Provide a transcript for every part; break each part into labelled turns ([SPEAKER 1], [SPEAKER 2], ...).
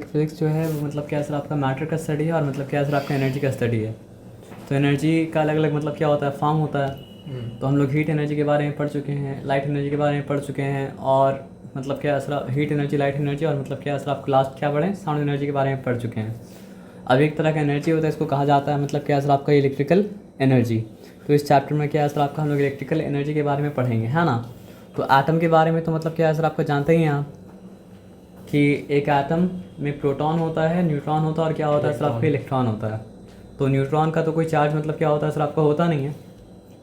[SPEAKER 1] Physics जो है वो मतलब क्या सर आपका मैटर का स्टडी है और मतलब क्या सर आपका एनर्जी का स्टडी है। तो एनर्जी का अलग अलग मतलब क्या होता है, फॉर्म होता है। तो हम लोग हीट एनर्जी के बारे में पढ़ चुके हैं, लाइट एनर्जी के बारे में पढ़ चुके हैं, और मतलब क्या sir heat energy, light energy और मतलब क्या सर आप लास्ट क्या पढ़ें, साउंड एनर्जी के बारे में पढ़ चुके हैं। अब एक तरह का एनर्जी होता है, इसको कहा जाता है मतलब क्या सर आपका इलेक्ट्रिकल एनर्जी। तो इस चैप्टर में क्या है सर आपका हम लोग इलेक्ट्रिकल एनर्जी के बारे में पढ़ेंगे, है ना। तो एटम के बारे में तो मतलब क्या है सर आपको जानते ही हैं आप कि एक एटम में प्रोटॉन होता है, न्यूट्रॉन होता है और क्या होता है सर आपका इलेक्ट्रॉन होता है। तो न्यूट्रॉन का तो कोई चार्ज मतलब क्या होता है सर आपका होता नहीं है,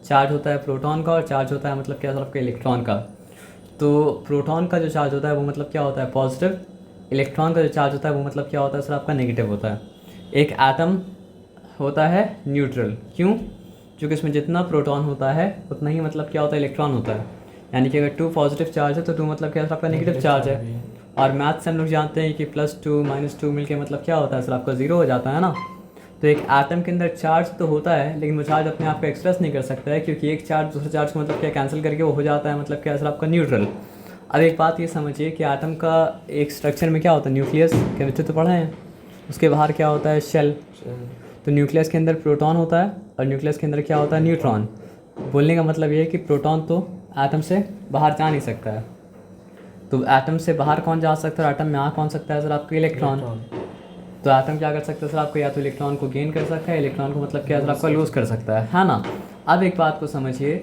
[SPEAKER 1] चार्ज होता है प्रोटॉन का और चार्ज होता है मतलब क्या सर आपका इलेक्ट्रॉन का। तो प्रोटॉन का जो चार्ज होता है वो मतलब क्या होता है पॉजिटिव, इलेक्ट्रॉन का जो चार्ज होता है वो मतलब क्या होता है सर आपका नेगेटिव होता है। एक एटम होता है न्यूट्रल, क्यों? क्योंकि इसमें जितना प्रोटॉन होता है उतना ही मतलब क्या होता है इलेक्ट्रॉन होता है। यानी कि अगर 2 पॉजिटिव चार्ज है तो 2 मतलब क्या है सर आपका नेगेटिव चार्ज है। और मैथ से हम लोग जानते हैं कि +2 -2 मिलके मतलब क्या होता है सर आपका 0 हो जाता है ना। तो एक एटम के अंदर चार्ज तो होता है, लेकिन वो चार्ज अपने आप को एक्सप्रेस नहीं कर सकता है, क्योंकि एक चार्ज दूसरे चार्ज को मतलब क्या कैंसिल करके वो हो जाता है मतलब क्या सर आपका न्यूट्रल। अब एक बात ये समझिए कि एटम का एक स्ट्रक्चर में क्या होता है, न्यूक्लियस केमिस्ट्री तो पढ़े हैं, उसके बाहर क्या होता है शेल। तो न्यूक्लियस के अंदर प्रोटॉन होता है और न्यूक्लियस के अंदर क्या होता है न्यूट्रॉन। बोलने का मतलब ये है कि प्रोटॉन तो एटम से बाहर जा नहीं सकता है। तो एटम से बाहर कौन जा सकता है, एटम में आ कौन सकता है सर आपका इलेक्ट्रॉन। तो एटम क्या कर सकता है सर आपको, या तो इलेक्ट्रॉन को गेन कर सकता है, इलेक्ट्रॉन को मतलब क्या सर आपका लूज़ कर सकता है ना। अब एक बात को समझिए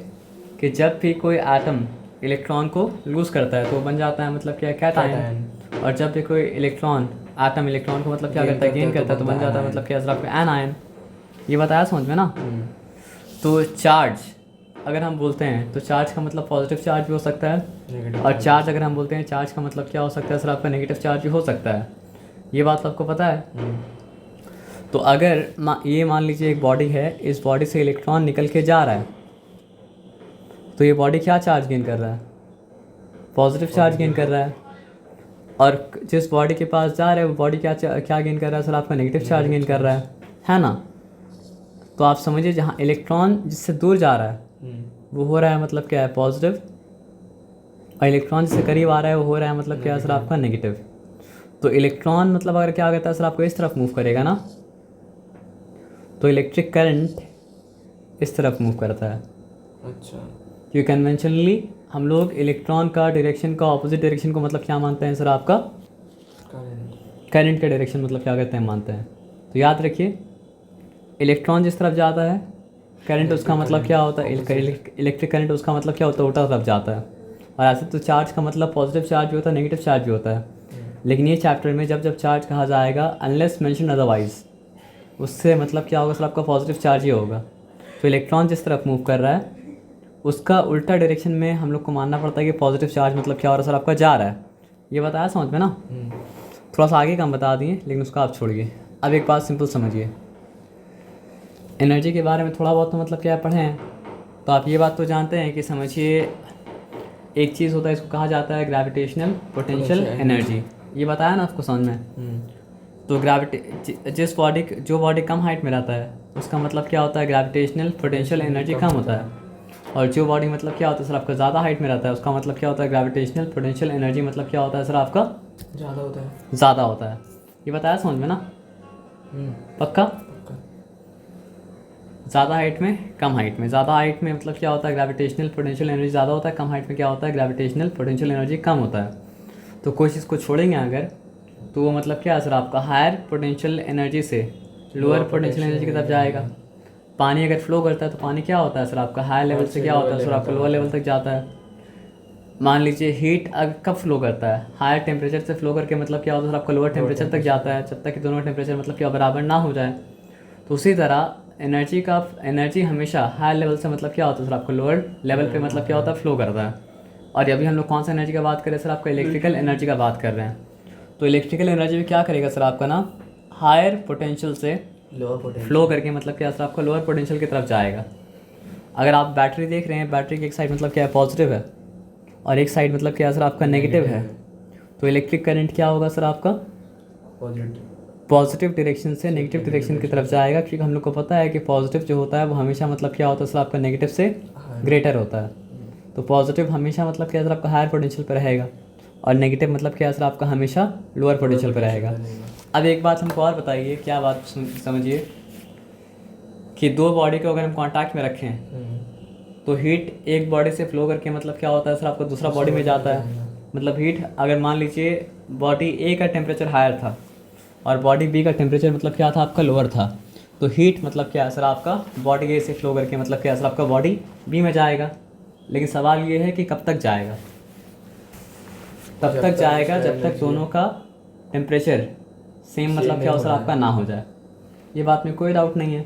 [SPEAKER 1] कि जब भी कोई एटम इलेक्ट्रॉन को लूज़ करता है तो वो बन जाता है मतलब क्या कैटायन, और जब भी कोई इलेक्ट्रॉन एटम इलेक्ट्रॉन को मतलब क्या करता है गेन करता है तो बन जाता है मतलब क्या सर आपका एनायन। ये बताया समझ में ना। तो चार्ज अगर हम बोलते हैं तो चार्ज का मतलब पॉजिटिव चार्ज भी हो सकता है, और चार्ज अगर हम बोलते हैं चार्ज का मतलब क्या हो सकता है सर आपका नेगेटिव चार्ज भी हो सकता है। ये बात आपको पता है। तो अगर ये मान लीजिए एक बॉडी है, इस बॉडी से इलेक्ट्रॉन निकल के जा रहा है, तो ये बॉडी क्या चार्ज गेन कर रहा है, पॉजिटिव चार्ज गेन कर रहा है। और जिस बॉडी के पास जा रहा है वो बॉडी क्या गेन कर रहा है सर आपका नेगेटिव चार्ज गेन कर रहा है ना। तो आप समझिए जहाँ इलेक्ट्रॉन जिससे दूर जा रहा है वो हो रहा है मतलब क्या है पॉजिटिव, और इलेक्ट्रॉन जिससे करीब आ रहा है वो हो रहा है मतलब क्या है सर आपका नेगेटिव। तो इलेक्ट्रॉन मतलब अगर क्या करता है सर आपको इस तरफ मूव करेगा ना, तो इलेक्ट्रिक करंट इस तरफ मूव करता है।
[SPEAKER 2] अच्छा,
[SPEAKER 1] क्योंकि कन्वेंशनली हम लोग इलेक्ट्रॉन का डायरेक्शन का ऑपोजिट डायरेक्शन को मतलब क्या मानते हैं सर आपका, करंट का डायरेक्शन मतलब क्या कहते हैं मानते हैं। तो याद रखिए इलेक्ट्रॉन जिस तरफ जाता है करंट उसका मतलब क्या होता है, इलेक्ट्रिक करंट उसका मतलब क्या होता है उल्टा तरफ जाता है। और ऐसे तो चार्ज का मतलब पॉजिटिव चार्ज भी होता है, नेगेटिव चार्ज भी होता है। लेकिन ये चैप्टर में जब जब चार्ज कहा जाएगा अनलेस मेंशन अदरवाइज, उससे मतलब क्या होगा सर आपका पॉजिटिव चार्ज ही होगा। तो इलेक्ट्रॉन जिस तरफ मूव कर रहा है उसका उल्टा डायरेक्शन में हम लोग को मानना पड़ता है कि पॉजिटिव चार्ज मतलब क्या हो रहा है सर आपका जा रहा है। ये बताया समझ में ना। थोड़ा सा आगे का हम बता दिए लेकिन उसका आप छोड़िए। अब एक बात सिंपल समझिए, एनर्जी के बारे में थोड़ा बहुत तो मतलब क्या पढ़े हैं, तो आप ये बात तो जानते हैं कि समझिए एक चीज़ होता है इसको कहा जाता है ग्रेविटेशनल पोटेंशियल एनर्जी। ये बताया ना आपको समझ में। तो जिस बॉडी जो बॉडी कम हाइट में रहता है उसका मतलब क्या होता है ग्रेविटेशनल पोटेंशियल एनर्जी कम होता है, और जो बॉडी मतलब क्या होता है सर आपका ज़्यादा हाइट में रहता है उसका मतलब क्या होता है ग्रेविटेशनल पोटेंशियल एनर्जी मतलब क्या होता है सर आपका ज़्यादा होता है। ये बताया समझ में ना। पक्का। ज़्यादा हाइट में कम हाइट में, ज़्यादा हाइट में मतलब क्या होता है ग्रेविटेशनल पोटेंशियल एनर्जी ज़्यादा होता है, कम हाइट में क्या होता है ग्रेविटेशनल पोटेंशियल एनर्जी कम होता है। तो कोई चीज़ को छोड़ेंगे अगर तो वो मतलब क्या है सर आपका हायर पोटेंशियल एनर्जी से लोअर पोटेंशियल एनर्जी की तरफ जाएगा। पानी अगर फ्लो करता है तो पानी क्या होता है सर आपका हायर लेवल से क्या होता है सर आपका लोअर लेवल तक जाता है। मान लीजिए हीट अगर कब फ्लो करता है, हायर टेम्परेचर से फ्लो करके मतलब क्या होता है सर आपका लोअर टेम्परेचर तक जाता है, जब तक कि दोनों टेम्परेचर मतलब क्या बराबर ना हो जाए। तो उसी तरह एनर्जी हमेशा हायर लेवल से मतलब क्या होता है सर आपको लोअर लेवल पे मतलब क्या होता है फ्लो करता है। और अभी हम लोग कौन सा एनर्जी का बात कर रहे हैं सर आपका इलेक्ट्रिकल एनर्जी का बात कर रहे हैं। तो इलेक्ट्रिकल एनर्जी में क्या करेगा सर आपका ना हायर पोटेंशियल से फ्लो करके मतलब क्या सर आपका लोअर पोटेंशियल की तरफ जाएगा। अगर आप बैटरी देख रहे हैं, बैटरी की एक साइड मतलब क्या है पॉजिटिव है और एक साइड मतलब क्या सर आपका नेगेटिव है, तो इलेक्ट्रिक करंट क्या होगा सर आपका पॉजिटिव डायरेक्शन से नेगेटिव डायरेक्शन की तरफ जाएगा। क्योंकि हम लोग को पता है कि पॉजिटिव जो होता है वो हमेशा मतलब क्या होता है सर आपका नेगेटिव से ग्रेटर होता है। तो पॉजिटिव हमेशा मतलब क्या सर आपका हायर पोटेंशियल पर रहेगा और नेगेटिव मतलब क्या है सर आपका हमेशा लोअर पोटेंशियल पे रहेगा। अब एक बात हमको और बताइए, क्या बात समझिए कि दो बॉडी को अगर हम कांटेक्ट में रखें तो हीट एक बॉडी से फ्लो करके मतलब क्या होता है सर आपका दूसरा बॉडी में जाता है। मतलब हीट अगर मान लीजिए बॉडी ए का टेम्परेचर हायर था और बॉडी बी का टेम्परेचर मतलब क्या था आपका लोअर था, तो हीट मतलब क्या है सर आपका बॉडी ए से फ्लो करके मतलब क्या है सर आपका बॉडी बी में जाएगा। लेकिन सवाल ये है कि कब तक जाएगा, तब तक जाएगा जब तक दोनों का टेम्परेचर सेम मतलब क्या हो सर आपका ना हो जाए। ये बात में कोई डाउट नहीं है।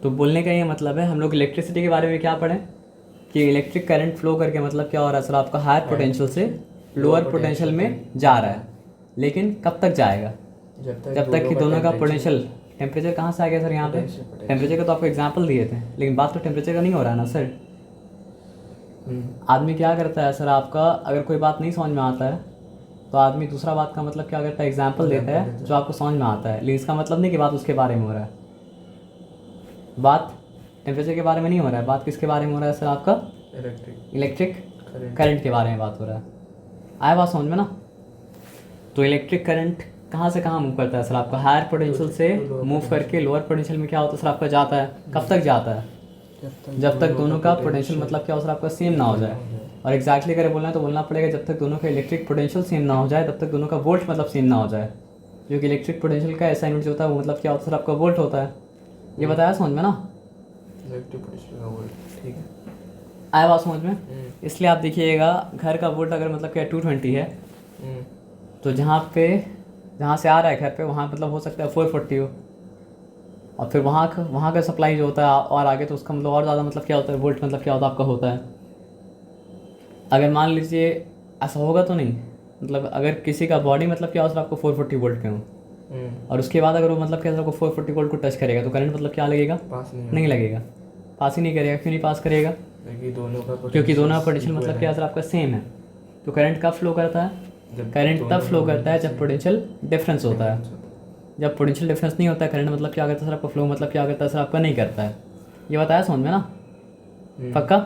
[SPEAKER 1] तो बोलने का ये मतलब है, हम लोग इलेक्ट्रिसिटी के बारे में क्या पढ़ें कि इलेक्ट्रिक करंट फ्लो करके मतलब क्या हो रहा है सर आपका हायर पोटेंशियल से लोअर पोटेंशियल में जा रहा है। लेकिन कब तक जाएगा, जब तक कि दोनों का पोटेंशियल टेम्परेचर कहाँ से आ गया सर यहाँ पे, टेम्परेचर का तो आपको एग्जांपल दिए थे, लेकिन बात तो टेम्परेचर का नहीं हो रहा है ना सर। आदमी क्या करता है सर आपका, अगर कोई बात नहीं समझ में आता है तो आदमी दूसरा बात का मतलब क्या करता है एग्जांपल देता है जो आपको समझ में आता है, लेकिन इसका मतलब नहीं कि बात उसके बारे में हो रहा है। बात टेम्परेचर के बारे में नहीं हो रहा है, बात किसके बारे में हो रहा है सर आपका इलेक्ट्रिक करंट के बारे में बात हो रहा है। आया बात समझ में ना। तो इलेक्ट्रिक करंट कहाँ से कहाँ मूव करता है सर आपका हायर पोटेंशियल से मूव करके लोअर पोटेंशियल में क्या होता है सर आपका जाता है। कब तक जाता है, जब तक दोनों का पोटेंशियल मतलब क्या हो सर आपका सेम ना हो जाए। और एग्जैक्टली अगर बोलना है तो बोलना पड़ेगा जब तक दोनों का इलेक्ट्रिक पोटेंशियल सेम ना हो जाए, तब तक दोनों का वोल्ट मतलब सेम ना हो जाए। क्योंकि इलेक्ट्रिक पोटेंशियल का ऐसा यूनिट जो होता है वो मतलब क्या होता है सर आपका वोल्ट होता है। ये बताया समझ में ना,
[SPEAKER 2] इलेक्ट्रिक पोटेंशियल का वोल्ट, ठीक है
[SPEAKER 1] आया बात समझ में। इसलिए आप देखिएगा घर का वोल्ट अगर मतलब क्या 220 है तो जहाँ से आ रहा है घर पे वहाँ मतलब हो सकता है 440 हो, और फिर वहाँ का सप्लाई जो होता है और आगे तो उसका मतलब और ज़्यादा मतलब क्या होता है वोल्ट मतलब क्या होता है आपका होता है। अगर मान लीजिए ऐसा होगा तो नहीं, मतलब अगर किसी का बॉडी मतलब क्या हो सर आपको 440 वोल्ट पे हो और उसके बाद अगर वो मतलब क्या आपको 440 वोल्ट को टच करेगा तो करंट मतलब क्या लगेगा,
[SPEAKER 2] पास
[SPEAKER 1] नहीं लगेगा, पास ही नहीं करेगा। क्यों नहीं पास करेगा, क्योंकि दोनों का पोटेंशियल मतलब क्या सर आपका सेम है। तो करंट कब फ्लो करता है, करंट तब फ्लो करता है जब पोटेंशियल डिफरेंस होता है। जब पोटेंशियल डिफरेंस नहीं होता है करंट मतलब क्या करता है सर आपका फ्लो मतलब क्या करता है सर आपका नहीं करता है। ये बताया समझ में ना, पक्का।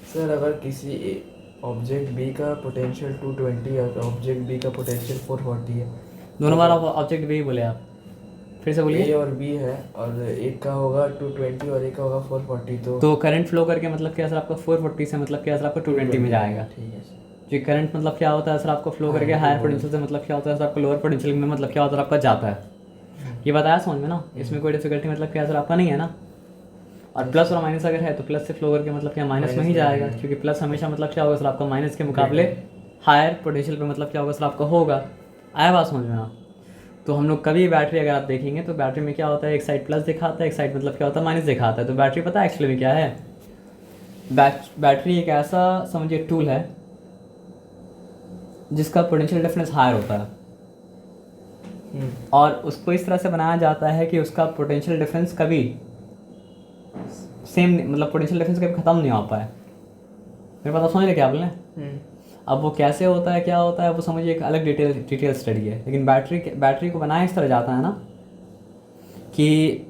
[SPEAKER 2] सर अगर किसी ऑब्जेक्ट बी का पोटेंशियल 220 और ऑब्जेक्ट बी का पोटेंशियल 440 है,
[SPEAKER 1] दोनों बार आप ऑब्जेक्ट बी बोले, आप फिर से बोलिए।
[SPEAKER 2] ए और बी है और एक का होगा 220 और एक का होगा 440,
[SPEAKER 1] तो करंट फ्लो करके मतलब क्या सर आपका 440 से मतलब क्या सर आपका 220 में जाएगा।
[SPEAKER 2] ठीक है सर।
[SPEAKER 1] जो करंट मतलब क्या होता है सर आपको फ्लो करके हायर पोटेंशियल से मतलब क्या होता है सर आपका लोअर पोटेंशियल में मतलब क्या होता है आपका जाता है। ये बताया समझ में ना, इसमें कोई डिफिकल्टी मतलब क्या सर आपका नहीं है ना। और प्लस और माइनस अगर है तो प्लस से फ्लो करके मतलब क्या माइनस में ही जाएगा, क्योंकि प्लस हमेशा मतलब क्या होगा सर आपका माइनस के मुकाबले हायर पोटेंशियल पे मतलब क्या होगा सर आपका होगा। आया बात समझ में ना। तो हम लोग कभी बैटरी अगर आप देखेंगे तो बैटरी में क्या होता है, एक साइड प्लस दिखाता है, एक साइड मतलब क्या होता है माइनस दिखाता है। तो बैटरी पता है एक्चुअली में क्या है, बैटरी एक ऐसा समझिए टूल है जिसका पोटेंशियल डिफरेंस हायर होता है और उसको इस तरह से बनाया जाता है कि उसका पोटेंशियल डिफरेंस कभी सेम मतलब पोटेंशियल डिफरेंस कभी ख़त्म नहीं हो पाए। मेरे पास समझ रहे क्या बोले। अब वो कैसे होता है क्या होता है वो समझिए एक अलग डिटेल स्टडी है, लेकिन बैटरी को बनाया इस तरह जाता है ना कि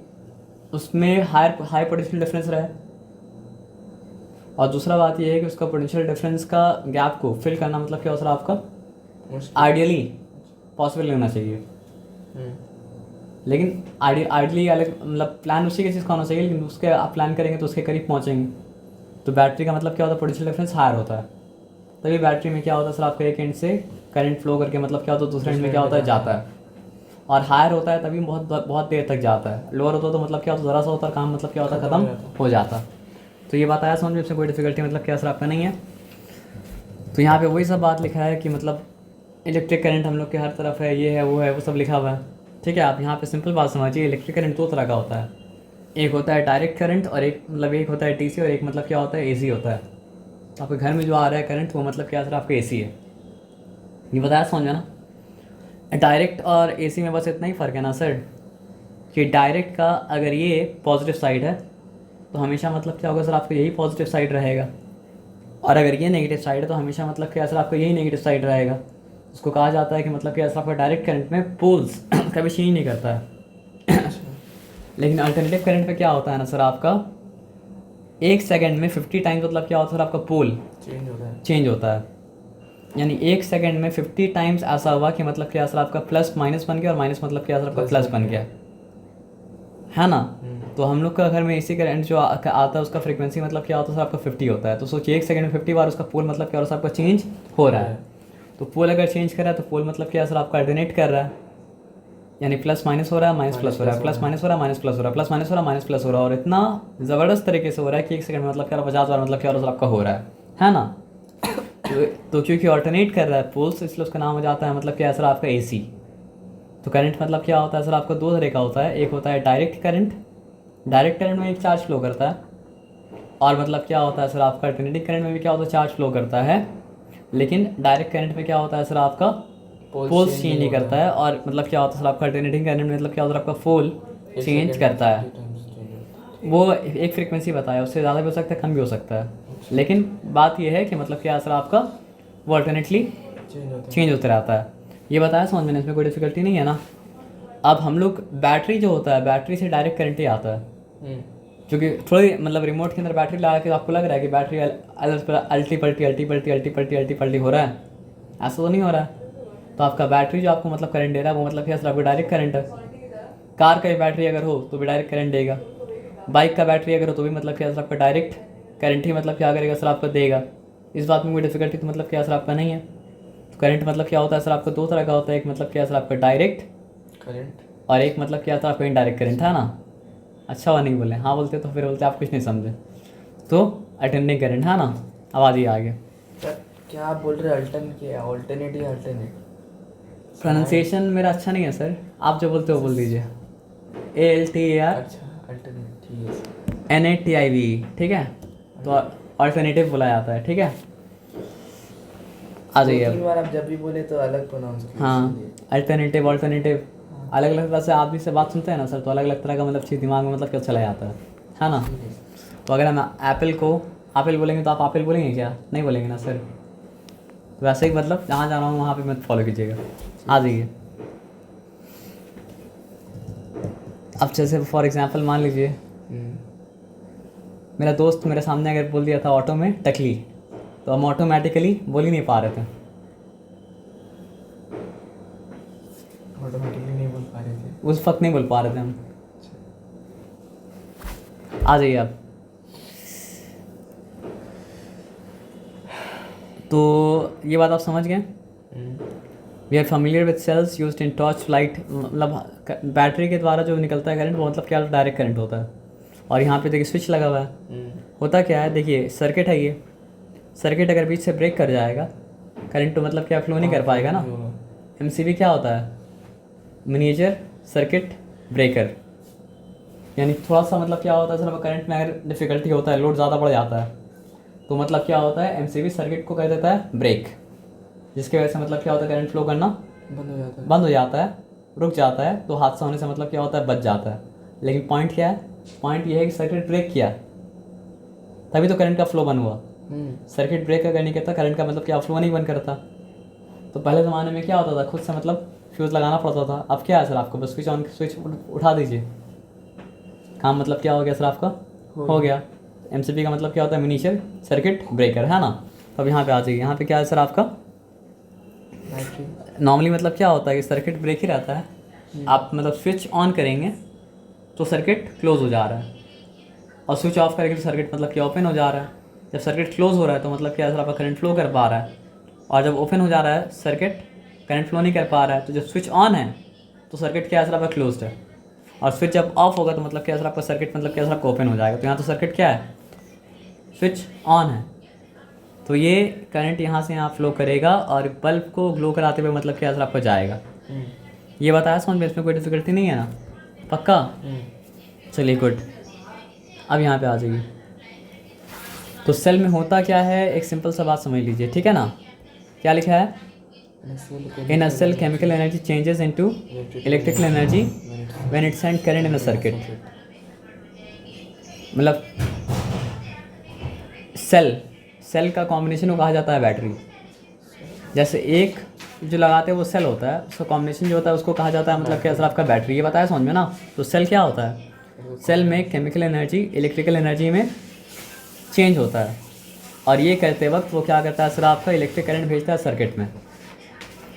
[SPEAKER 1] उसमें हाई पोटेंशियल डिफरेंस रहे, और दूसरा बात ये है कि उसका पोटेंशियल डिफरेंस का गैप को फिल करना मतलब क्या हो सर आपका आइडियली पॉसिबल होना चाहिए। लेकिन आइडियली अलग मतलब प्लान उसी के चीज़ का होना चाहिए, लेकिन उसके आप प्लान करेंगे तो उसके करीब पहुँचेंगे। तो बैटरी का मतलब क्या होता है पोटेंशियल डिफरेंस हायर होता है, तभी बैटरी में क्या होता है सर आपका एक एंड से करंट फ्लो करके मतलब क्या होता है दूसरे एंड में क्या होता है जाता है। और हायर होता है तभी बहुत देर तक जाता है, लोअर होता है तो मतलब क्या होता है ज़रा सा होता है काम मतलब क्या होता है ख़त्म हो जाता। तो ये बात आया समझ में, इसमें कोई डिफिकल्टी मतलब क्या सर आपका नहीं है। तो यहाँ पे वही सब बात लिखा है कि मतलब इलेक्ट्रिक करंट हम लोग के हर तरफ है, ये है वो है वो सब लिखा हुआ है, ठीक है। आप यहाँ पे सिंपल बात समझिए, इलेक्ट्रिक करंट दो तरह का होता है, एक होता है डायरेक्ट करंट और एक मतलब एक होता है डीसी और एक मतलब क्या होता है एसी होता है। आपके घर में जो आ रहा है करंट वो मतलब क्या सर आपका एसी है। ये बताया समझ ना। डायरेक्ट और एसी में बस इतना ही फ़र्क है ना सर कि डायरेक्ट का अगर ये पॉजिटिव साइड है तो हमेशा मतलब क्या होगा सर आपको यही पॉजिटिव साइड रहेगा, और अगर ये नेगेटिव साइड है तो हमेशा मतलब क्या सर आपको यही नेगेटिव साइड रहेगा। उसको कहा जाता है कि मतलब क्या सर आपका डायरेक्ट करंट में पोल्स कभी चेंज नहीं करता है। लेकिन अल्टरनेटिव करंट में क्या होता है ना सर आपका 1 सेकंड में 50 टाइम्स मतलब क्या होता है सर आपका पोल चेंज होता है। यानी 1 सेकंड में 50 टाइम्स ऐसा हुआ कि मतलब क्या सर आपका प्लस माइनस बन गया और माइनस मतलब क्या सर आपका प्लस बन गया, है ना। तो हम लोग का घर में इसी करंट जो आता है उसका फ्रीक्वेंसी मतलब क्या होता है सर आपका 50 होता है। तो सोचिए 1 सेकंड में 50 बार उसका पोल मतलब क्या हो रहा है आपका चेंज हो रहा है। तो पोल अगर चेंज कर रहा है तो पोल मतलब क्या सर आपका अल्टरनेट कर रहा है, यानी प्लस माइनस हो रहा है, माइनस प्लस हो रहा है, प्लस माइनस हो रहा है, माइनस प्लस हो रहा है, प्लस माइनस हो रहा है, माइनस प्लस हो रहा है। और इतना ज़बरदस्त तरीके से हो रहा है कि 1 सेकंड में मतलब क्या 50 बार मतलब क्या सर आपका हो रहा है ना। तो क्योंकि ऑल्टरनेट कर रहा है पोल्स, इसलिए उसका नाम हो जाता है मतलब क्या सर आपका AC। तो करंट मतलब क्या होता है सर आपका 2 तरह का होता है। एक होता है डायरेक्ट करंट, डायरेक्ट करंट में एक चार्ज फ्लो करता है, और मतलब क्या होता है सर आपका अल्टरनेटिंग करंट में भी क्या होता है चार्ज फ्लो करता है। लेकिन डायरेक्ट करंट में क्या होता है सर आपका पोल्स चेंज नहीं करता है, और मतलब क्या होता है सर आपका अल्टरनेटिंग करंट में मतलब क्या होता है आपका पोल चेंज करता है। वो एक फ्रीक्वेंसी बताया, उससे ज़्यादा भी हो सकता है, कम भी हो सकता है। लेकिन बात यह है कि मतलब क्या सर आपका वो अल्टरनेटली चेंज होता रहता है। ये बताया समझ में, इसमें कोई डिफिकल्टी नहीं है ना। अब हम लोग बैटरी जो होता है, बैटरी से डायरेक्ट करंट ही आता है। क्योंकि थोड़ी मतलब रिमोट के अंदर बैटरी लगा के आपको लग रहा है कि बैटरी अल्टी पल्टी हो रहा है, ऐसा तो नहीं हो रहा है। तो आपका बैटरी जो आपको मतलब करंट दे रहा है वो मतलब क्या सर आपका डायरेक्ट करंट है। कार का बैटरी अगर हो तो भी डायरेक्ट करंट देगा, बाइक का बैटरी अगर हो तो भी मतलब क्या सर आपका डायरेक्ट करंट ही मतलब क्या करेगा सर आपका देगा। इस बात में कोई डिफिकल्टी तो मतलब क्या सर आपका नहीं है। तो करंट मतलब क्या होता है सर आपका 2 तरह का होता है, एक मतलब क्या सर आपका डायरेक्ट करंट और एक मतलब क्या था आपका इनडायरेक्ट करंट, है ना। अच्छा हुआ नहीं बोले, हाँ बोलते तो फिर बोलते आप कुछ नहीं समझे। तो अल्टरनेटिंग करंट, है ना। अब आ जाइए आगे।
[SPEAKER 2] क्या आप बोल रहे हैं अल्टरनेट या अल्टरनेट?
[SPEAKER 1] प्रोनाउंसिएशन मेरा अच्छा नहीं है सर, आप जो बोलते हो बोल दीजिए। ALTER
[SPEAKER 2] अच्छा अल्टरनेट, ठीक है।
[SPEAKER 1] NATIVE, ठीक है। तो अल्टरनेटिव बोला जाता है, ठीक है। आ जाइए
[SPEAKER 2] 2-3 बार आप जब भी बोले तो अलग प्रोनाउंस कीजिए।
[SPEAKER 1] हाँ, अल्टरनेटिव अलग अलग तरह से आदमी से बात सुनते हैं ना सर, तो अलग अलग तरह का मतलब चीज़ दिमाग में मतलब क्या चला जाता है ना। तो अगर हम एप्पल को एप्पल बोलेंगे तो आप एप्पल बोलेंगे क्या, नहीं बोलेंगे ना सर। तो वैसे ही मतलब जहाँ जा रहा हूँ वहाँ पे मत फॉलो कीजिएगा। आ जाइए। अब जैसे फॉर एग्जांपल मान लीजिए मेरा दोस्त मेरे सामने अगर बोल दिया था ऑटो में टकली, तो हम ऑटोमेटिकली बोल ही नहीं पा रहे थे,
[SPEAKER 2] ऑटोमेटिकली नहीं बोल पा रहे थे,
[SPEAKER 1] उस वक्त नहीं बोल पा रहे थे हम। आ जाइए आप। तो ये बात आप समझ गए। We are familiar with cells used in torch light, मतलब बैटरी के द्वारा जो निकलता है करंट वो मतलब क्या डायरेक्ट करंट होता है। और यहाँ पे देखिए स्विच लगा हुआ है, होता क्या है देखिए सर्किट है, ये सर्किट अगर बीच से ब्रेक कर जाएगा करंट तो मतलब क्या फ्लो नहीं कर पाएगा ना। MCB क्या होता है, मिनिएचर सर्किट ब्रेकर। यानी थोड़ा सा मतलब क्या होता है सर करंट में अगर डिफिकल्टी होता है, लोड ज़्यादा बढ़ जाता है, तो मतलब क्या होता है MCB सर्किट को कर देता है ब्रेक, जिसकी वजह से मतलब क्या होता है करंट फ्लो करना बंद हो जाता है, रुक जाता है। तो हादसा होने से मतलब क्या होता है बच जाता है। लेकिन पॉइंट क्या है, पॉइंट ये है कि सर्किट ब्रेक किया तभी तो करंट का फ्लो बंद हुआ। सर्किट ब्रेक अगर नहीं करता करंट का मतलब क्या फ्लो नहीं बंद करता। तो पहले ज़माने में क्या होता था, खुद से मतलब फ्यूज़ लगाना पड़ता था। अब क्या है सर आपको बस स्विच उठा दीजिए, काम मतलब क्या हो गया सर आपका हो गया। MCB का मतलब क्या होता है मिनिएचर सर्किट ब्रेकर, है ना। तो अब यहाँ पे आ जाइए, यहाँ पे क्या है सर आपका नॉर्मली मतलब क्या होता है कि सर्किट ब्रेक ही रहता है। आप मतलब स्विच ऑन करेंगे तो सर्किट क्लोज हो जा रहा है, और स्विच ऑफ करेंगे तो सर्किट मतलब क्या ओपन हो जा रहा है। जब सर्किट क्लोज हो रहा है तो मतलब क्या सर आपका करंट फ्लो कर पा रहा है, और जब ओपन हो जा रहा है सर्किट करंट फ्लो नहीं कर पा रहा है। तो जब स्विच ऑन है तो सर्किट क्या सर आपका क्लोज्ड है, और स्विच जब ऑफ होगा तो मतलब क्या सर आपका सर्किट मतलब क्या सर आपका ओपन हो जाएगा। तो यहाँ तो सर्किट क्या है स्विच ऑन है, तो ये करंट यहाँ से यहाँ फ्लो करेगा और बल्ब को ग्लो कराते हुए मतलब क्या सर आपका जाएगा। ये बताया समझ में, इसमें कोई डिफिकल्टी नहीं है ना, पक्का। चलिए गुड। अब यहाँ पे आ जाइए। तो सेल में होता क्या है, एक सिंपल सा बात समझ लीजिए, ठीक है ना। क्या लिखा है, in a cell chemical energy changes into electrical energy when it send current in a circuit. मतलब सेल का कॉम्बिनेशन को कहा जाता है बैटरी। जैसे एक जो लगाते हैं वो सेल होता है, उसका कॉम्बिनेशन जो होता है उसको कहा जाता है मतलब क्या सर आपका बैटरी। ये बताया समझ में ना। तो सेल क्या होता है, सेल में केमिकल एनर्जी इलेक्ट्रिकल एनर्जी में चेंज होता है, और ये करते वक्त वो क्या करता है सर आपका इलेक्ट्रिक करंट भेजता है सर्किट में।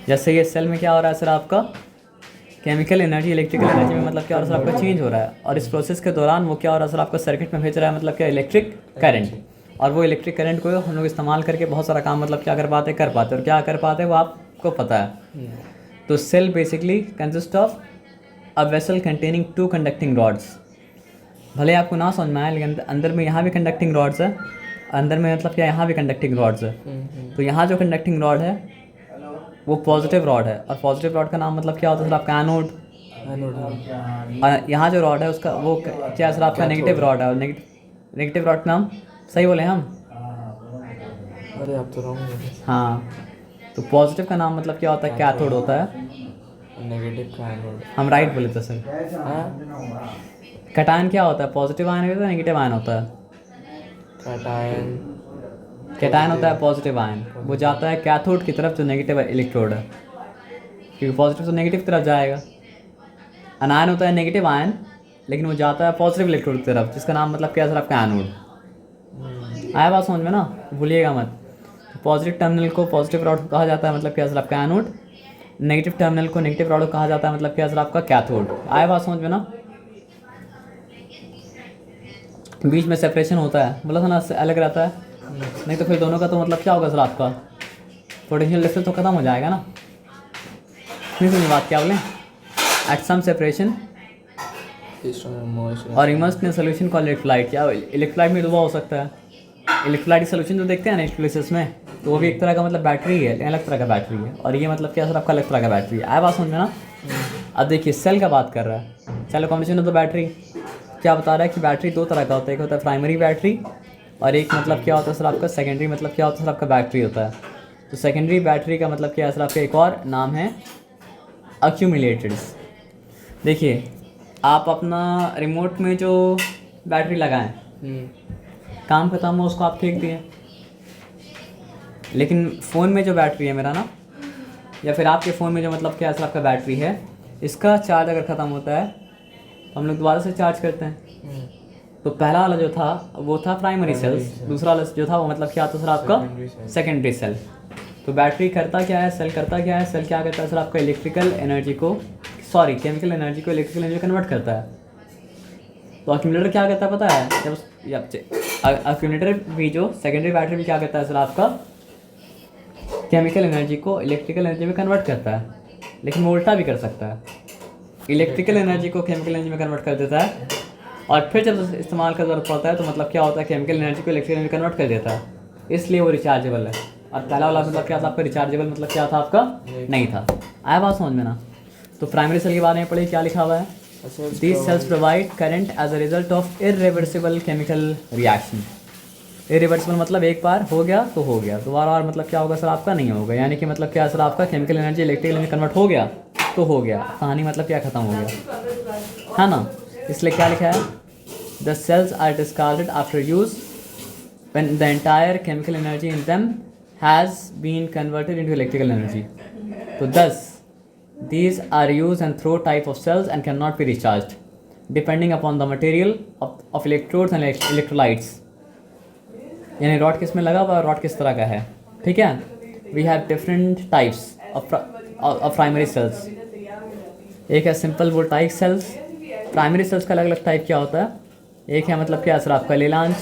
[SPEAKER 1] जैसे ये सेल में क्या हो रहा है सर आपका केमिकल एनर्जी इलेक्ट्रिकल एनर्जी में मतलब क्या हो रहा है सर आपका चेंज हो रहा है, और इस प्रोसेस के दौरान वो क्या हो रहा है सर आपका सर्किट में भेज रहा है मतलब क्या इलेक्ट्रिक करंट। और वो इलेक्ट्रिक करंट को हम लोग इस्तेमाल करके बहुत सारा काम मतलब क्या कर पाते और क्या कर पाते वो आपको पता है। तो cell basically consist of a vessel containing 2 conducting rods. भले आपको ना समझ में आए लेकिन अंदर में यहाँ भी कंडक्टिंग रॉड्स है, अंदर में मतलब क्या यहाँ भी कंडक्टिंग रॉड्स है। तो यहाँ जो कंडक्टिंग रॉड है वो पॉजिटिव रॉड है, और पॉजिटिव रॉड का नाम मतलब क्या होता है सर आपका एनोड। और यहाँ जो रॉड है उसका वो क्या सर आपका नेगेटिव रॉड है, और नेगेटिव रॉड का नाम सही बोले हम?
[SPEAKER 2] अरे आप तो रॉन्ग बोले।
[SPEAKER 1] हाँ, तो पॉजिटिव का नाम मतलब क्या होता है कैथोड होता है,
[SPEAKER 2] नेगेटिव का एनोड।
[SPEAKER 1] हम राइट बोले थे सर। कैटायन क्या होता है, पॉजिटिव आयन होता है नेगेटिव आयन होता है? कैटायन होता है पॉजिटिव आयन, वो जाता है कैथोड की तरफ जो नेगेटिव इलेक्ट्रोड है, क्योंकि पॉजिटिव तो नेगेटिव की तरफ जाएगा। अनायन होता है नेगेटिव आयन लेकिन वो जाता है पॉजिटिव इलेक्ट्रोड की तरफ, जिसका नाम मतलब क्या है सर आपका एनोड। आया बात समझ में ना, भूलिएगा मत। पॉजिटिव टर्मिनल को पॉजिटिव रॉड कहा जाता है मतलब क्या है सर आपका एनोड, नेगेटिव टर्मिनल को नेगेटिव रॉड कहा जाता है मतलब क्या है सर आपका कैथोड। आया बात समझ में ना? बीच में सेपरेशन होता है, बोला था ना अलग रहता है, नहीं तो फिर दोनों का तो मतलब क्या होगा सर आपका पोटेंशियल डिफरेंस तो खत्म हो जाएगा ना। नहीं सुनिए बात क्या बोले, एट सम सेपरेशन और immersed in solution called electrolyte. क्या इलेक्ट्रोलाइट में डूबा हो सकता है? इलेक्ट्रोलाइट सोल्यूशन जो देखते हैं ना इलेक्ट्रोलिसिस में, तो वो भी एक तरह का मतलब बैटरी है, लेकिन अलग तरह का बैटरी है, और ये मतलब क्या सर आपका अलग तरह का बैटरी है। आया बात समझ में ना? अब देखिए सेल का बात कर रहा है, चलो कॉम्बिनेशन ऑफ द बैटरी क्या बता रहा है कि बैटरी 2 तरह का होता है, एक होता है प्राइमरी बैटरी और एक मतलब क्या होता है सर आपका सेकेंडरी मतलब क्या होता है सर आपका बैटरी होता है। तो सेकेंडरी बैटरी का मतलब क्या है सर आपका एक और नाम है अक्यूमुलेटर्स। देखिए आप अपना रिमोट में जो बैटरी लगाएं, काम खत्म हो उसको आप फेंक दिए, लेकिन फ़ोन में जो बैटरी है मेरा ना, या फिर आपके फ़ोन में जो मतलब क्या सर आपका बैटरी है, इसका चार्ज अगर ख़त्म होता है तो हम लोग दोबारा से चार्ज करते हैं। तो पहला वाला जो था वो था प्राइमरी सेल्स, दूसरा वाला जो था वो मतलब क्या था सर आपका सेकेंडरी सेल। तो बैटरी करता क्या है, सेल करता क्या है, सेल क्या करता है सर आपका इलेक्ट्रिकल एनर्जी को केमिकल एनर्जी को इलेक्ट्रिकल एनर्जी कन्वर्ट करता है। तो अक्यूमुलेटर क्या करता है पता है, जब अक्यूमुलेटर भी जो सेकेंडरी बैटरी में क्या करता है सर आपका केमिकल एनर्जी को इलेक्ट्रिकल एनर्जी में कन्वर्ट करता है, लेकिन वो उल्टा भी कर सकता है, इलेक्ट्रिकल एनर्जी को केमिकल एनर्जी में कन्वर्ट कर देता है, और फिर जब इस्तेमाल का ज़रूरत पड़ता है तो मतलब क्या होता है केमिकल एनर्जी को इलेक्ट्रिकल एनर्जी कन्वर्ट कर देता है, इसलिए वो रिचार्जेबल है। और पहला वाला मतलब क्या था आपका रिचार्जेबल मतलब क्या था आपका नहीं था। आया बात समझ में ना? तो प्राइमरी सेल के बारे में पढ़िए क्या लिखा हुआ है, these cells provide current as a result of irreversible chemical reaction. Irreversible मतलब एक बार हो गया तो हो गया, दोबारा और मतलब क्या होगा सर आपका नहीं होगा, यानी कि मतलब क्या सर आपका chemical energy electrical energy convert हो गया तो हो गया, कहानी मतलब क्या ख़त्म हो गया है ना। इसलिए क्या लिखा है, the cells are discarded after use when the entire chemical energy in them has been converted into electrical energy. तो दस these are used and throw type of cells and cannot be recharged depending upon the material of electrodes and electrolytes। यानी rod किस में लगा हुआ है, rod किस तरह का है, ठीक है। We have different types of primary cells. एक है simple voltaic cells. Primary cells का अलग अलग टाइप क्या होता है, एक है मतलब क्या सर आपका लेलांच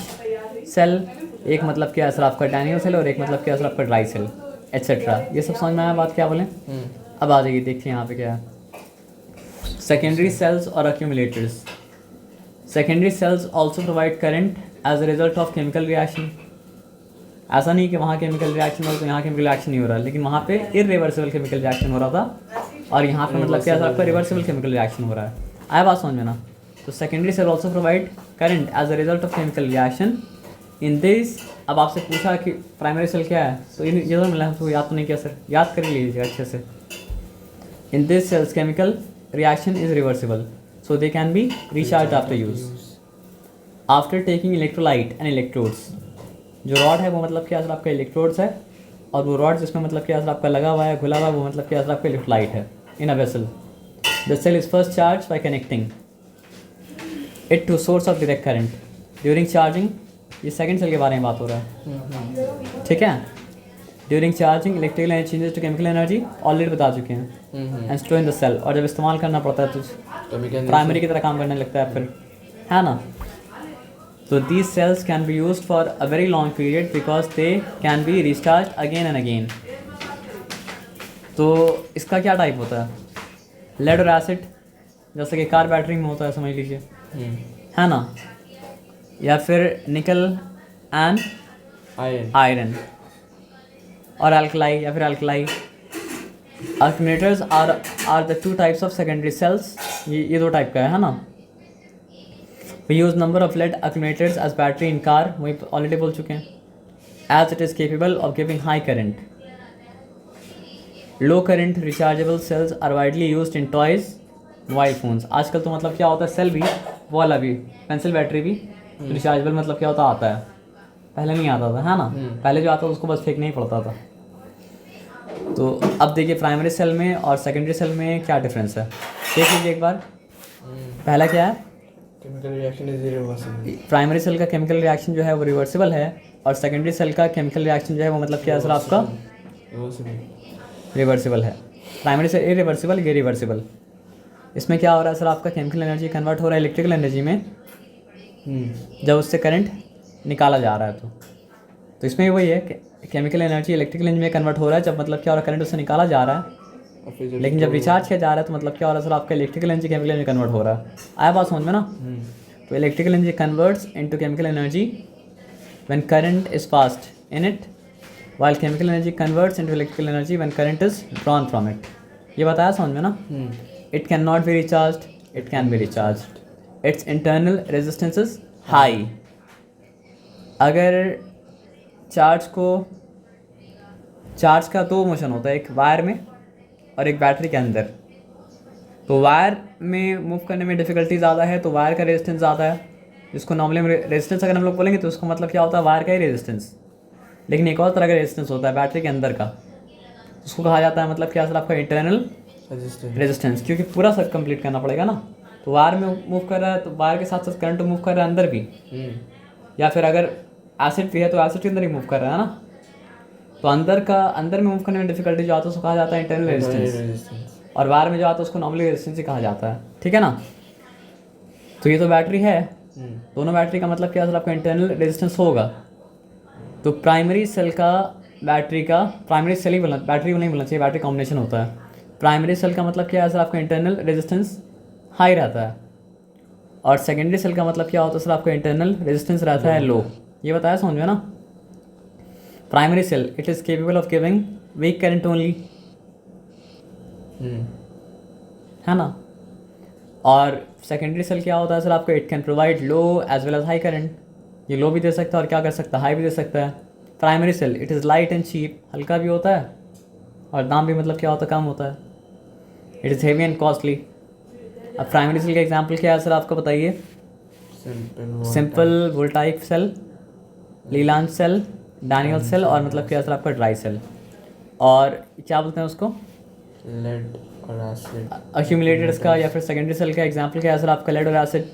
[SPEAKER 1] सेल, एक मतलब क्या सर आपका डैनियल सेल, और एक मतलब क्या सर आपका ड्राई सेल एट्सेट्रा। ये सब समझ में आया बात क्या बोलें? अब आ जाइए देखिए यहाँ पे क्या है, सेकेंडरी सेल्स और accumulators. Secondary cells also provide current as a result of chemical reaction. ऐसा नहीं कि वहाँ केमिकल रिएक्शन हो तो यहाँ केमिकल रिएक्शन नहीं हो रहा, लेकिन वहाँ पे इरिवर्सिबल केमिकल रिएक्शन हो रहा था, और यहाँ पे मतलब क्या आपका रिवर्सिबल केमिकल रिएक्शन हो रहा है। आया बात समझ में ना? तो secondary cell also provide current as a result of chemical reaction in this. अब आपसे पूछा कि प्राइमरी सेल क्या है, तो ये जो मिला तो याद तो नहीं किया सर, याद कर लीजिएगा अच्छे से। In this cells chemical reaction is reversible, so they can be recharged after use. After taking electrolyte and electrodes, जो रॉड है वो मतलब क्या सर आपका इलेक्ट्रोड्स है, और वो रॉड जिसमें मतलब क्या सर आपका लगा हुआ है घुला हुआ है वो मतलब क्या सर आपका इलेक्ट्रोलाइट है in a vessel. The cell is first charged by connecting it to source of direct current. During charging, ये सेकंड सेल के बारे में बात हो रहा है, ठीक है। During charging electrical energy changes to chemical energy already बता चुके हैं, and store in the cell, और जब इस्तेमाल करना पड़ता है तो प्राइमरी की तरह काम करने लगता है फिर, है ना। तो these cells can be used for a very long period because they can be recharge again and again. तो इसका क्या टाइप होता है, लेड और एसिड, जैसे कि कार बैटरी में होता है समझ लीजिए, है ना, या फिर निकल एंड आयरन, और अल्कलाई या फिर alkali. Alternators are the two types of secondary cells, ये दो टाइप का है ना। We use number of lead accumulators as battery in car, वही ऑलरेडी बोल चुके हैं, as it is capable of giving high current. Low current rechargeable cells are widely used in toys, mobile phones. आजकल तो मतलब क्या होता है, सेल भी वो वाला भी, पेंसिल बैटरी भी रिचार्जेबल मतलब क्या होता आता है, पहले नहीं आता था, है ना। पहले जो आता था उसको बस फेंकना ही पड़ता था। तो अब देखिए प्राइमरी सेल में और सेकेंडरी सेल में क्या डिफरेंस है, देख लीजिए एक बार। पहला क्या है,
[SPEAKER 2] chemical reaction is irreversible.
[SPEAKER 1] Primary cell का केमिकल रिएक्शन जो है वो रिवर्सिबल है, और सेकेंडरी सेल का केमिकल रिएक्शन जो है वो मतलब क्या है सर आपका रिवर्सिबल है। प्राइमरी सेल इरिवर्सिबल, ये रिवर्सिबल। इसमें क्या हो रहा है सर, आपका केमिकल एनर्जी कन्वर्ट हो रहा है इलेक्ट्रिकल एनर्जी में, जब उससे करंट निकाला जा रहा है। तो इसमें भी वही है कि केमिकल एनर्जी इलेक्ट्रिकल एनर्जी में कन्वर्ट हो रहा है जब मतलब क्या हो रहा है, करंट उससे निकाला जा रहा है। लेकिन जब रिचार्ज किया जा रहा है तो मतलब क्या हो रहा है सर, आपका electrical energy chemical energy convert हो रहा है। आया बात समझ में ना। तो electrical energy converts into chemical energy when current is passed in it, while chemical energy converts into electrical energy when current is drawn from it। ये बताया समझ में ना। It cannot be recharged, it can be recharged, its internal resistance is high। अगर charge का दो motion होता है, एक वायर में और एक बैटरी के अंदर। तो वायर में मूव करने में डिफ़िकल्टी ज़्यादा है, तो वायर का रेजिस्टेंस ज़्यादा है, जिसको नॉर्मली रेजिस्टेंस अगर हम लोग बोलेंगे तो उसको मतलब क्या होता है, वायर का ही रेजिस्टेंस। लेकिन एक और तरह का रेजिस्टेंस होता है बैटरी के अंदर का, उसको कहा जाता है मतलब क्या सर आपका इंटरनल रेजिस्टेंस, क्योंकि पूरा सर्किट कंप्लीट करना पड़ेगा ना। तो वायर में मूव कर रहा है तो वायर के साथ साथ करंट मूव कर रहा है अंदर भी, या फिर अगर एसिड भी है तो एसिड के अंदर ही मूव कर रहा है ना। तो अंदर में मूव करने में डिफिकल्टी जो आता है उसको कहा जाता है इंटरनल रेजिस्टेंस, और वायर में जो आता है उसको नॉर्मली रेजिस्टेंस ही कहा जाता है, ठीक है ना। तो ये तो बैटरी है, दोनों बैटरी का मतलब क्या सर आपका इंटरनल रेजिस्टेंस होगा। तो प्राइमरी सेल का बैटरी का, प्राइमरी सेल ही बोलना, बैटरी नहीं बोलना चाहिए, बैटरी कॉम्बिनेशन होता है। प्राइमरी सेल का मतलब क्या है सर आपका इंटरनल रेजिस्टेंस हाई रहता है, और सेकेंडरी सेल का मतलब क्या होता है सर आपका इंटरनल रेजिस्टेंस रहता है लो। ये बताया समझ में ना। Primary cell it is capable of giving weak current only, है ना। और सेकेंडरी सेल क्या होता है सर आपका, it can provide low as well as high current. ये लो भी दे सकता है और क्या कर सकता है, हाई भी दे सकता है। Primary cell it is light and cheap, हल्का भी होता है और दाम भी मतलब क्या होता है, कम होता है। It is heavy and costly. अब प्राइमरी सेल का एग्जांपल क्या है सर आपका बताइए। Simple voltaic cell, Leclanche cell, Daniell cell, और मतलब क्या सर आपका ड्राई सेल। और क्या बोलते हैं उसको,
[SPEAKER 2] लेड और एसिड।
[SPEAKER 1] अक्यूमुलेटेड का या फिर सेकेंडरी सेल का एग्जांपल क्या है सर आपका, लेड और एसिड,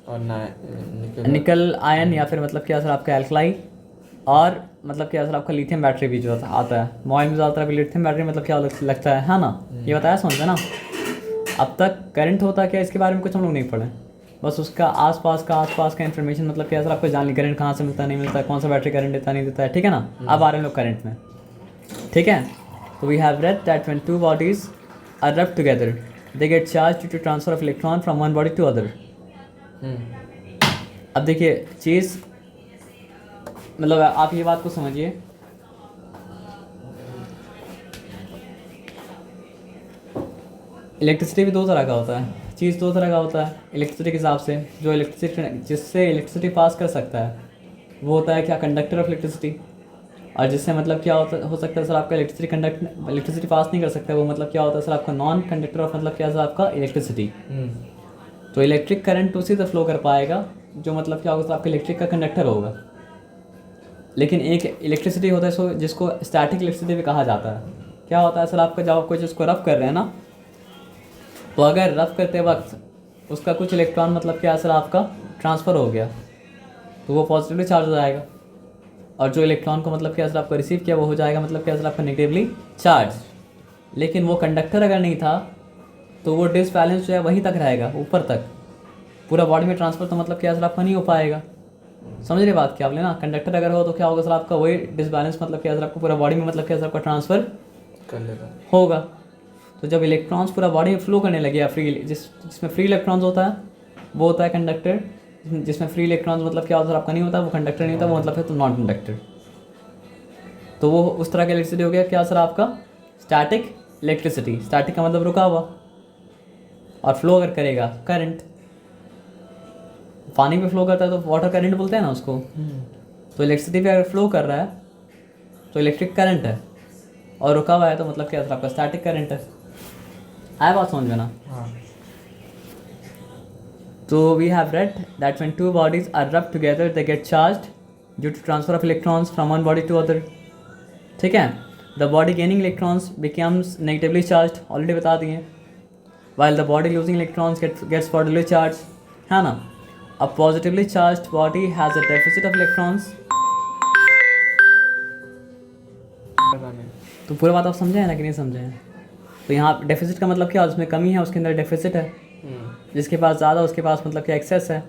[SPEAKER 2] और
[SPEAKER 1] निकल आयन, या फिर मतलब क्या सर आपका एल्कलाई, और मतलब क्या सर आपका लिथियम बैटरी भी जो आता है मोबाइल में ज़्यादातर लिथियम बैटरी मतलब क्या लगता है ना। ये बताया समझ में ना। अब तक करंट होता क्या इसके बारे में कुछ हम लोग नहीं पढ़े, बस उसका आसपास का इन्फॉर्मेशन मतलब क्या सर आपको जान ली, करंट कहाँ से मिलता नहीं मिलता है, कौन सा बैटरी करंट देता नहीं देता है, ठीक है ना। अब आ रहे हैं लोग करंट में, ठीक है। तो we have read that when two bodies are rubbed together they get charge due to transfer of electron from one body to other. अब देखिए चीज़, मतलब आप ये बात को समझिए, इलेक्ट्रिसिटी भी दो तरह का होता है, चीज़ दो तरह का होता है इलेक्ट्रिसिटी के हिसाब से। जो इलेक्ट्रिसिटी जिससे इलेक्ट्रिसिटी पास कर सकता है वो होता है क्या, कंडक्टर ऑफ इलेक्ट्रिसिटी। और जिससे मतलब क्या हो सकता है सर आपका इलेक्ट्रिसिटी पास नहीं कर सकता, वो मतलब क्या होता है सर आपका नॉन कंडक्टर ऑफ मतलब क्या सर आपका इलेक्ट्रिसिटी। तो इलेक्ट्रिक करंट उसी से फ्लो कर पाएगा जो मतलब क्या होगा सर आपका इलेक्ट्रिक का कंडक्टर होगा। लेकिन एक इलेक्ट्रिसिटी होता है सो जिसको स्टैटिक इलेक्ट्रिसिटी भी कहा जाता है। क्या होता है सर आपका, जब आप कोई चीज़ को रफ कर रहे हैं ना, तो अगर रफ करते वक्त उसका कुछ इलेक्ट्रॉन मतलब क्या सर आपका ट्रांसफ़र हो गया, तो वो पॉजिटिवली चार्ज हो जाएगा, और जो इलेक्ट्रॉन को मतलब क्या सर आपको रिसीव किया वो हो जाएगा मतलब क्या सर आपका नेगेटिवली चार्ज। लेकिन वो कंडक्टर अगर नहीं था तो वो डिसबैलेंस जो है वहीं तक रहेगा, ऊपर तक, पूरा बॉडी में ट्रांसफर तो मतलब क्या सर आपका नहीं हो पाएगा। समझ रहे बात क्या आप लेना, कंडक्टर अगर हो तो क्या होगा सर आपका वही डिसबैलेंस मतलब क्या सर आपको पूरा बॉडी में मतलब क्या सर आपका ट्रांसफ़र
[SPEAKER 2] कर लेगा
[SPEAKER 1] होगा। तो जब इलेक्ट्रॉन्स पूरा बॉडी में फ्लो करने लगे, फ्री जिसमें फ्री इलेक्ट्रॉन्स होता है वो होता है कंडक्टर, जिसमें फ्री इलेक्ट्रॉन्स मतलब क्या होता है आपका नहीं होता वो कंडक्टर नहीं होता, वो मतलब है तो नॉन कंडक्टर। तो वो उस तरह का इलेक्ट्रिसिटी हो गया क्या सर आपका स्टैटिक इलेक्ट्रिसिटी। स्टैटिक का मतलब रुका हुआ, और फ्लो अगर करेगा करंट, पानी पे फ्लो करता है तो वाटर करंट बोलते हैं ना उसको। तो इलेक्ट्रिसिटी पे अगर फ्लो कर रहा है तो इलेक्ट्रिक करंट है, और रुका हुआ है तो मतलब क्या सर आपका स्टैटिक करंट है। आया बात समझ में ना।
[SPEAKER 2] हाँ
[SPEAKER 1] तो we have read that when two bodies are rub together they get charged due to transfer of electrons from one body to other. ठीक है, the body gaining electrons becomes negatively charged, already बता दिए, while the body losing electrons gets positively charged, है ना। A positively charged body has a deficit of electrons।
[SPEAKER 2] पता नहीं।
[SPEAKER 1] तो पूरा बात आप समझे हैं ना कि नहीं समझे हैं। तो यहाँ डेफिसिट का मतलब क्या है, उसमें कमी है उसके अंदर डेफिसिट है, जिसके पास ज़्यादा उसके पास मतलब क्या एक्सेस है।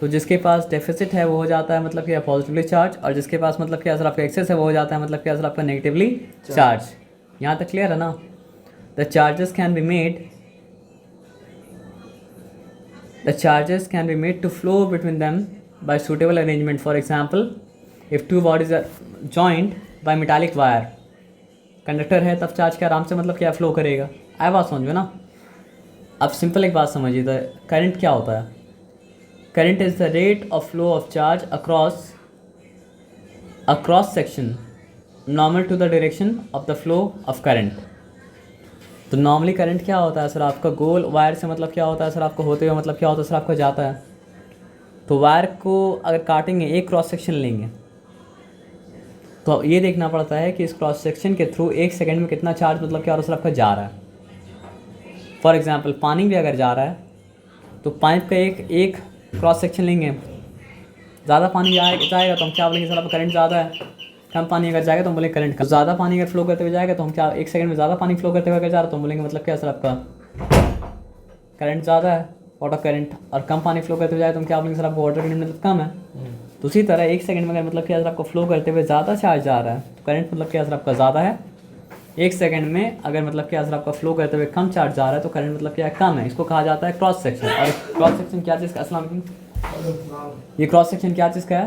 [SPEAKER 1] तो जिसके पास डेफिसिट है वो हो जाता है मतलब क्या पॉजिटिवली चार्ज, और जिसके पास मतलब क्या सर आपका एक्सेस है वो हो जाता है मतलब क्या सर आपका नेगेटिवली चार्ज। यहाँ तक क्लियर है ना। The charges can be made The charges can be made to flow between them by suitable arrangement. For example, if two bodies are joined by metallic wire, conductor है तब charge के आराम से मतलब क्या फ्लो करेगा। आया बात समझ में ना। अब सिंपल एक बात समझिए, तो करंट क्या होता है। Current is the rate of flow of charge across section normal to the direction of the flow of current. तो नॉर्मली करंट क्या होता है सर आपका गोल वायर से मतलब क्या होता है सर आपको होते हुए मतलब क्या होता है सर आपका जाता है। तो वायर को अगर काटेंगे एक क्रॉस सेक्शन लेंगे तो अब ये देखना पड़ता है कि इस क्रॉस सेक्शन के थ्रू एक सेकंड में कितना चार्ज मतलब क्या हो रहा है सर आपका जा रहा है। फॉर एग्जांपल पानी भी अगर जा रहा है तो पाइप का एक क्रॉस सेक्शन लेंगे, ज़्यादा पानी जाएगा तो हम क्या बोलेंगे सर आपका करंट ज़्यादा है। कम पानी अगर जाएगा तो हम बोलेंगे करंट कम। ज़्यादा पानी अगर फ्लो करते हुए जाएगा तो हम क्या एक सेकंड में ज़्यादा पानी फ्लो करते हुए अगर जा रहा तो हम बोलेंगे मतलब क्या सर आपका करंट ज़्यादा है, वाटर करंट। और कम पानी फ्लो करते हुए जाए तो हम क्या बोलेंगे सर आपका वाटर करंट मतलब कम है। तो उसी तरह एक सेकंड में अगर मतलब क्या सर आपको फ्लो करते हुए ज़्यादा चार्ज जा रहा है तो करंट मतलब क्या सर आपका ज़्यादा है। एक सेकंड में अगर मतलब क्या सर आपका फ्लो करते हुए कम चार्ज जा रहा है तो करंट मतलब क्या है कम है। इसको कहा जाता है क्रॉस सेक्शन। और क्रॉस सेक्शन क्या चीज़ का, अस्सलाम वालेकुम, ये क्रॉस सेक्शन क्या चीज़ का है,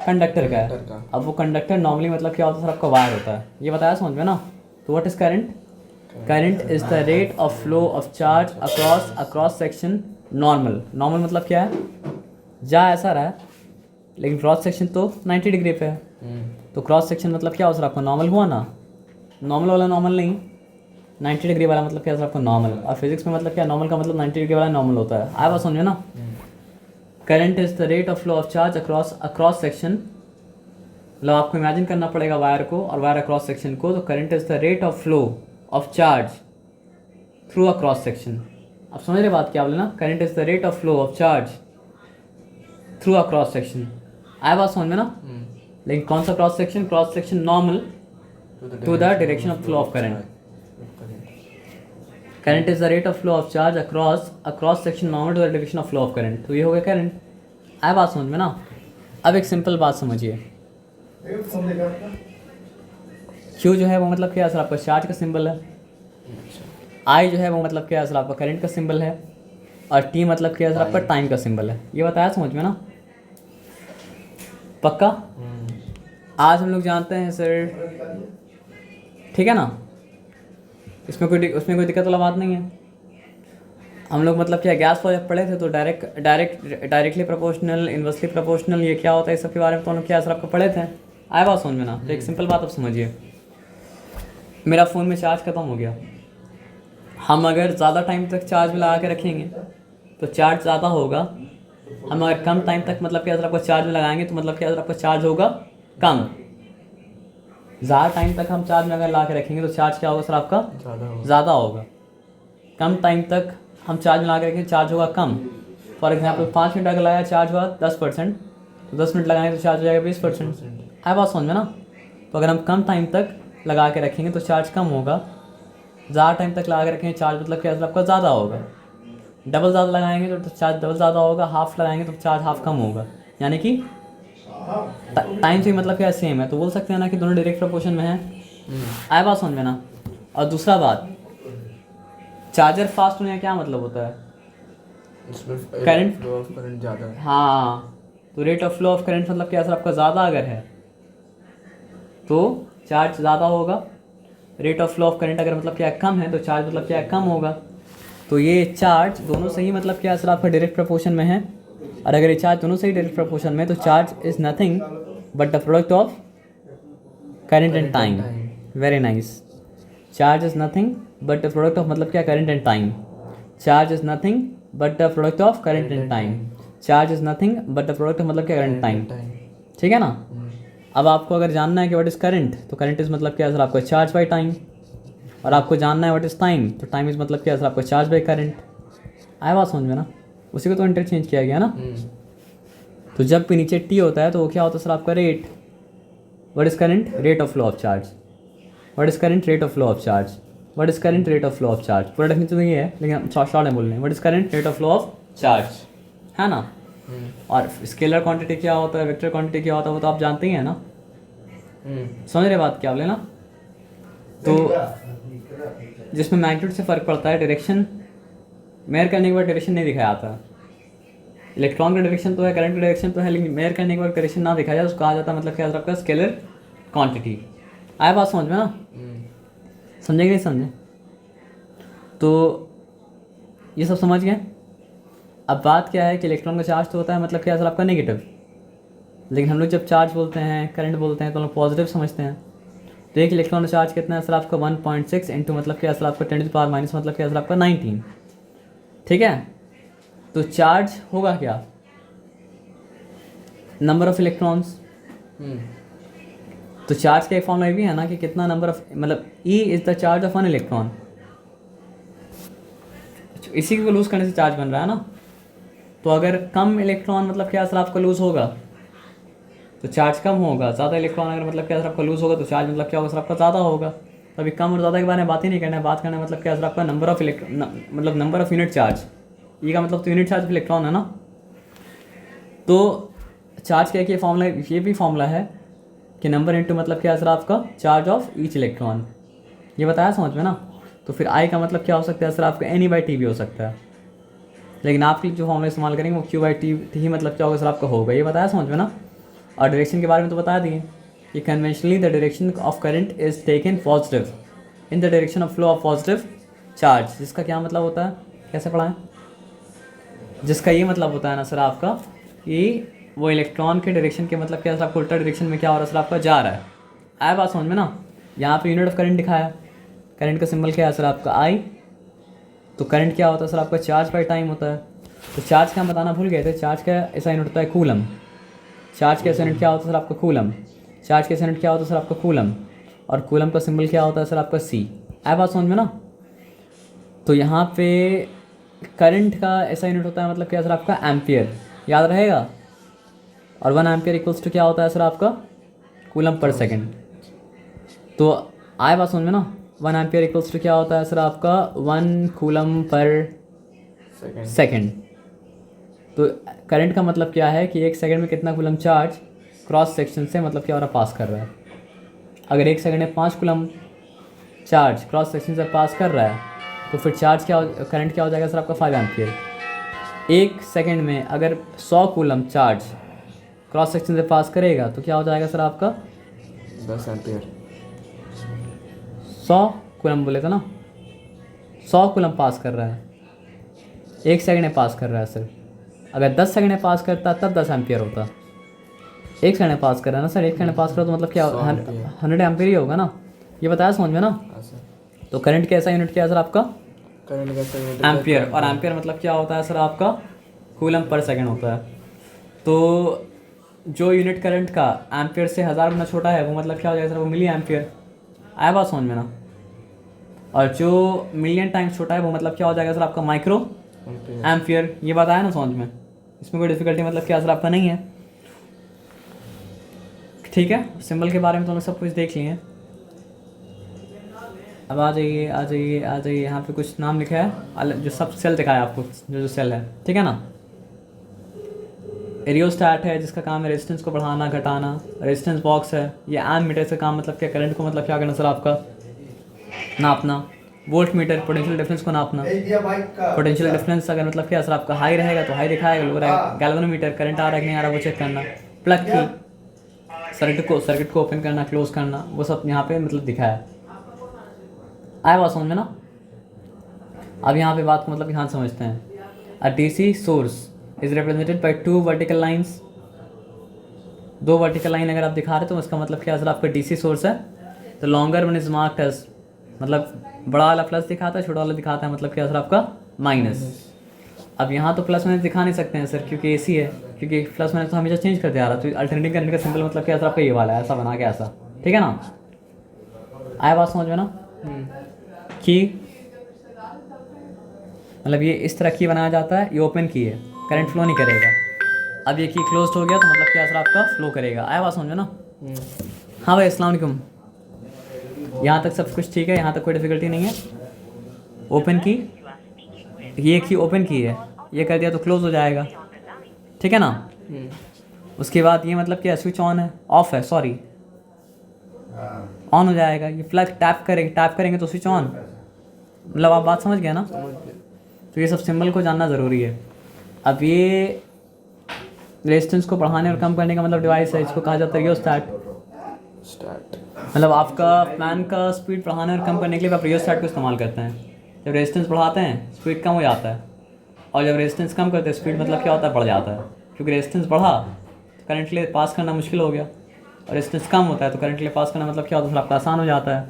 [SPEAKER 1] कंडक्टर का है। अब वो कंडक्टर नॉर्मली मतलब क्या होता है सर आपका वायर होता है, ये बताया समझ में ना। तो what is current, current is the rate of flow of charge across section normal. Normal मतलब क्या है, जा ऐसा रहा है लेकिन क्रॉस सेक्शन तो 90 डिग्री पे है। तो क्रॉस सेक्शन मतलब क्या हो सर आपका नॉर्मल हुआ ना। नॉर्मल वाला नॉर्मल नहीं, 90 डिग्री वाला मतलब क्या सर आपका नॉर्मल। और फिजिक्स में मतलब क्या नॉर्मल का मतलब 90 डिग्री वाला नॉर्मल होता है। आया बात समझे ना। Current is the rate of flow of charge across section. मतलब आपको इमेजिन करना पड़ेगा वायर को और वायर अक्रॉस सेक्शन को। तो current is the rate of flow of charge through a cross section. आप समझ रहे बात क्या बोले ना, current is the rate of flow of charge through a cross section. आया बात समझ में ना। लेकिन कौन सा cross section, cross section normal to the direction of flow of current. Current is the rate of flow of charge across section normal to the direction of flow of current. तो ये हो गया करंट। आया बात समझ में ना। अब एक सिंपल बात समझिए, क्यू जो है वो मतलब क्या सर आपका चार्ज का सिंबल है, आई जो है वो मतलब क्या सर आपका करंट का सिंबल है, और टी मतलब क्या सर आपका टाइम का सिंबल है। ये बताया समझ में ना, पक्का। आज हम लोग जानते हैं सर, ठीक है ना, उसमें कोई दिक्कत वाला बात नहीं है। हम लोग मतलब क्या गैस फॉर जब पढ़े थे तो डायरेक्टली प्रोपोर्शनल, इन्वर्सली प्रोपोर्शनल, ये क्या होता है इस सब के बारे में तो हम लोग क्या सर आपको पढ़े थे। आया बात समझ में ना। तो एक सिंपल बात आप समझिए, मेरा फ़ोन में चार्ज ख़त्म हो गया, हम अगर ज़्यादा टाइम तक चार्ज में लगा के रखेंगे तो चार्ज ज़्यादा होगा। हम अगर कम टाइम तक मतलब क्या सर आपको चार्ज में लगाएंगे तो मतलब क्या सर आपका चार्ज होगा कम। ज़्यादा टाइम तक हम चार्ज में अगर ला के रखेंगे तो चार्ज क्या होगा सर आपका ज़्यादा होगा। कम टाइम तक हम चार्ज में ला के रखेंगे चार्ज होगा कम। फॉर एग्जांपल 5 मिनट अगर लगाया चार्ज हुआ 10%, तो 10 मिनट लगाएंगे तो चार्ज हो जाएगा 20%। है बात समझ में ना। तो अगर हम कम टाइम तक लगा के रखेंगे तो चार्ज कम होगा, ज़्यादा टाइम तक लगा के रखेंगे चार्ज मतलब क्या आपका ज़्यादा होगा। डबल ज़्यादा लगाएंगे तो चार्ज डबल ज़्यादा होगा, हाफ लगाएंगे तो चार्ज हाफ कम होगा। यानी कि टाइम से मतलब क्या सेम है, तो बोल सकते हैं ना कि दोनों डायरेक्ट प्रोपोर्शन में है। आया बात समझ में ना। और दूसरा बात, चार्जर फास्ट होने का क्या मतलब होता है, करंट
[SPEAKER 2] फ्लो ऑफ करंट ज़्यादा है।
[SPEAKER 1] हाँ, तो rate of flow of current मतलब क्या सर आपका ज़्यादा अगर है तो चार्ज ज़्यादा होगा, rate of flow of current अगर मतलब क्या कम है तो चार्ज मतलब क्या कम होगा। तो ये चार्ज दोनों सही मतलब क्या सर आपका डायरेक्ट प्रोपोर्शन में है। और अगर ये चार्ज दोनों सही डायरेक्ट प्रोपोर्शन में है तो charge is nothing but the product of current and time. Very nice. Charge is nothing but the product of मतलब क्या current and time. Charge is nothing but the product of current and time. Charge is nothing but the product of मतलब क्या current time. ठीक है ना। अब आपको अगर जानना है कि व्हाट इज़ करंट, तो करंट इज़ मतलब क्या सर आपका चार्ज बाई टाइम। और आपको जानना है व्हाट इज़ टाइम, तो टाइम इज़ मतलब क्या सर आपका चार्ज बाई करंट। आया बात समझ में ना। उसी को तो इंटरचेंज किया गया ना। तो जब भी नीचे टी होता है तो वो क्या होता है सर आपका rate. What is current, rate of flow of charge. What is current, rate of flow of charge. What is current, rate of flow of charge. पूरा डेफिनेशन तो ये है लेकिन हम शॉर्ट में बोल रहे हैं। What is current, rate of flow of charge, है ना। और स्केलर क्वांटिटी क्या होता है, वेक्टर क्वांटिटी क्या होता है, वो तो आप जानते ही हैं ना। समझ रहे बात क्या बोले ना। तो जिसमें मैग्नीट्यूड से फ़र्क पड़ता है, डायरेक्शन मेयर करने के बाद डायरेक्शन नहीं दिखाया आता। इलेक्ट्रॉन का डायरेक्शन तो है, करंट का डायरेक्शन तो है, लेकिन मेयर करने के बाद डायरेक्शन ना दिखाया जाए उसको कहा जाता है मतलब क्या आपका स्केलर क्वांटिटी। आया बात समझ में ना। समझे कि नहीं समझे। तो ये सब समझ गए। अब बात क्या है कि इलेक्ट्रॉन का चार्ज तो होता है मतलब क्या सर आपका नेगेटिव, लेकिन हम लोग जब चार्ज बोलते हैं, करंट बोलते हैं तो हम लोग पॉजिटिव समझते हैं। तो एक इलेक्ट्रॉन का चार्ज कितना है सर आपका 1.6 इंटू मतलब क्या सर आपका 10⁻⁻, मतलब क्या सर आपका 19। ठीक है। तो चार्ज होगा क्या, नंबर ऑफ इलेक्ट्रॉन्स। तो चार्ज का एक फॉर्मूला भी है ना कि कितना नंबर ऑफ मतलब e is the charge of one electron. इसी को लूज़ करने से चार्ज बन रहा है ना। तो अगर कम इलेक्ट्रॉन मतलब क्या सर आपका लूज़ होगा तो चार्ज कम होगा, ज़्यादा इलेक्ट्रॉन अगर मतलब क्या सर आपका लूज़ होगा तो चार्ज मतलब क्या होगा सर आपका ज़्यादा होगा। तो अभी कम और ज़्यादा के बारे में बात ही नहीं करना है, बात करना है मतलब क्या सर आपका नंबर ऑफ मतलब नंबर ऑफ यूनिट चार्ज। ई का मतलब तो यूनिट चार्ज ऑफ इलेक्ट्रॉन है ना। तो चार्ज का एक ये भी फॉर्मूला है कि नंबर इंटू मतलब क्या सर आपका चार्ज ऑफ ईच इलेक्ट्रॉन। ये बताया समझ में ना। तो फिर आई का मतलब क्या हो सकता है सर आपका एन ई बाई टी भी हो सकता है, लेकिन आपके जो फॉर्मूला इस्तेमाल करेंगे वो क्यू बाई टी ही मतलब क्या होगा सर आपका होगा। ये बताया समझ में ना। और डायरेक्शन के बारे में तो बता दिए कि conventionally the direction of current is taken positive in the direction of flow of positive charge. जिसका क्या मतलब होता है, कैसे पढ़ाएं, जिसका ये मतलब होता है ना सर आपका कि वो इलेक्ट्रॉन के डायरेक्शन के मतलब क्या सर आपको उल्टा डायरेक्शन में क्या हो रहा है सर आपका जा रहा है। आया बात समझ में ना। यहाँ पे यूनिट ऑफ करंट दिखाया, करंट का सिंबल क्या है सर आपका आई। तो करंट क्या होता है सर आपका चार्ज बाई टाइम होता है। तो चार्ज का हम बताना भूल गए थे, चार्ज का ऐसा यूनिट होता है कूलम। चार्ज का ऐसा यूनिट क्या होता है सर आपका कूलम। चार्ज का ऐसा यूनिट क्या होता है सर आपका कूलम। और कूलम का सिंबल क्या होता है सर आपका सी। आया बात समझ में ना। तो यहाँ पे करंट का ऐसा यूनिट होता है मतलब क्या सर आपका एम्पियर, याद रहेगा। और 1 एम्पियर इक्वल्स टू क्या होता है सर आपका कूलम पर सेकेंड। तो आया बात समझ में ना। 1 एम्पियर इक्वल्स टू क्या होता है सर आपका 1 कूलम पर सेकेंड। तो करंट का मतलब क्या है कि 1 सेकंड में कितना कूलम चार्ज क्रॉस सेक्शन से मतलब क्या हो रहा पास कर रहा है। अगर 1 सेकंड में 5 कूलम चार्ज क्रॉस सेक्शन से पास कर रहा है तो फिर चार्ज क्या करंट क्या हो जाएगा सर आपका 5 एम्पियर। 1 सेकंड में अगर 100 कूलम चार्ज क्रॉस सेक्शन से पास करेगा तो क्या हो जाएगा सर आपका
[SPEAKER 2] 10 एम्पियर।
[SPEAKER 1] 100 कूलम बोले थे ना, 100 कूलम पास कर रहा है, 1 सेकंड में पास कर रहा है सर। अगर 10 सेकंड में पास करता तब 10 एम्पियर होता। 1 सेकंड में पास कर रहा है ना सर, 1 सेकंड में पास कर रहा तो मतलब क्या 100 एम्पियर ही होगा ना। ये बताया समझ में ना। तो करंट कैसा यूनिट क्या है सर आपका
[SPEAKER 2] करंट का
[SPEAKER 1] एम्पियर। और एम्पियर मतलब क्या होता है सर आपका कूलम पर सेकंड होता है। तो जो यूनिट करंट का एम्पियर से 1000 गुना छोटा है वो मतलब क्या हो जाएगा सर वो मिली एम्पियर। आया बात समझ में ना। और जो मिलियन टाइम्स छोटा है वो मतलब क्या हो जाएगा सर आपका माइक्रो एम्पियर। ये बात आया ना समझ में, इसमें कोई डिफिकल्टी मतलब क्या सर आपका नहीं है। ठीक है, सिंबल के बारे में तो हमने सब कुछ देख लिए हैं। अब आ जाइए आ जाइए आ जाइए, यहाँ पे कुछ नाम लिखा है जो सब सेल दिखाया आपको, जो सेल है, ठीक है ना। रियोस्टैट है जिसका काम है रेजिस्टेंस को बढ़ाना घटाना। रेजिस्टेंस बॉक्स है, ये एम्प मीटर का काम मतलब क्या, करंट को मतलब क्या करना सर आपका नापना। वोल्ट मीटर पोटेंशियल डिफरेंस को नापना। पोटेंशियल डिफरेंस अगर मतलब क्या सर आपका हाई रहेगा तो हाई दिखाएगा, लो रहेगा। गैल्वेनोमीटर करंट आ रहा है कि नहीं आ रहा वो चेक करना। प्लग की सर्किट को ओपन करना क्लोज करना, वो सब यहाँ पे मतलब दिखाया। आया बात समझ में ना। अब यहाँ पे बात को मतलब ध्यान समझते हैं। A DC source is represented by 2 vertical lines. 2 vertical line अगर आप दिखा रहे तो उसका मतलब क्या सर आपका डीसी सोर्स है। तो longer one is marked as, मतलब बड़ा वाला प्लस दिखाता है, छोटा वाला दिखाता है मतलब क्या सर आपका माइनस। अब यहाँ तो प्लस माइनस दिखा नहीं सकते हैं सर क्योंकि एसी है, क्योंकि प्लस माइनस तो हमेशा चेंज करते आ रहा। तो अल्टरनेटिंग करंट का सिंबल मतलब क्या सर आपका ये वाला है, ऐसा बना के ऐसा, ठीक है ना। आया बात समझ में ना। की मतलब ये इस तरह की बनाया जाता है, ये ओपन की है, करंट फ्लो नहीं करेगा। अब ये की क्लोज्ड हो गया तो मतलब क्या सर आपका फ्लो करेगा। आया बात समझ में ना। हाँ भाई अस्सलाम वालेकुम, यहाँ तक सब कुछ ठीक है, यहाँ तक कोई डिफिकल्टी नहीं है। ओपन की, ये की ओपन की है, ये कर दिया तो क्लोज हो जाएगा, ठीक है ना। उसके बाद ये मतलब क्या स्विच ऑन है, ऑफ है सॉरी, ऑन हो जाएगा। ये प्लग टैप करेंगे तो स्विच ऑन, मतलब आप बात समझ गए ना। तो ये सब सिंबल को जानना ज़रूरी है। अब ये रेजिस्टेंस को बढ़ाने और कम करने का मतलब डिवाइस है, इसको कहा जाता है रियोस्टैट। मतलब आपका फैन का स्पीड बढ़ाने और कम करने के लिए आप रियोस्टैट को इस्तेमाल करते हैं। जब रेजिस्टेंस बढ़ाते हैं स्पीड कम हो जाता है, और जब रेजिस्टेंस कम करते हैं स्पीड मतलब क्या होता है, बढ़ जाता है। क्योंकि रेजिस्टेंस बढ़ा तो करंट लिए पास करना मुश्किल हो गया, और रेजिस्टेंस कम होता है तो करंट लिए पास करना मतलब क्या होता है, आपका आसान हो जाता है।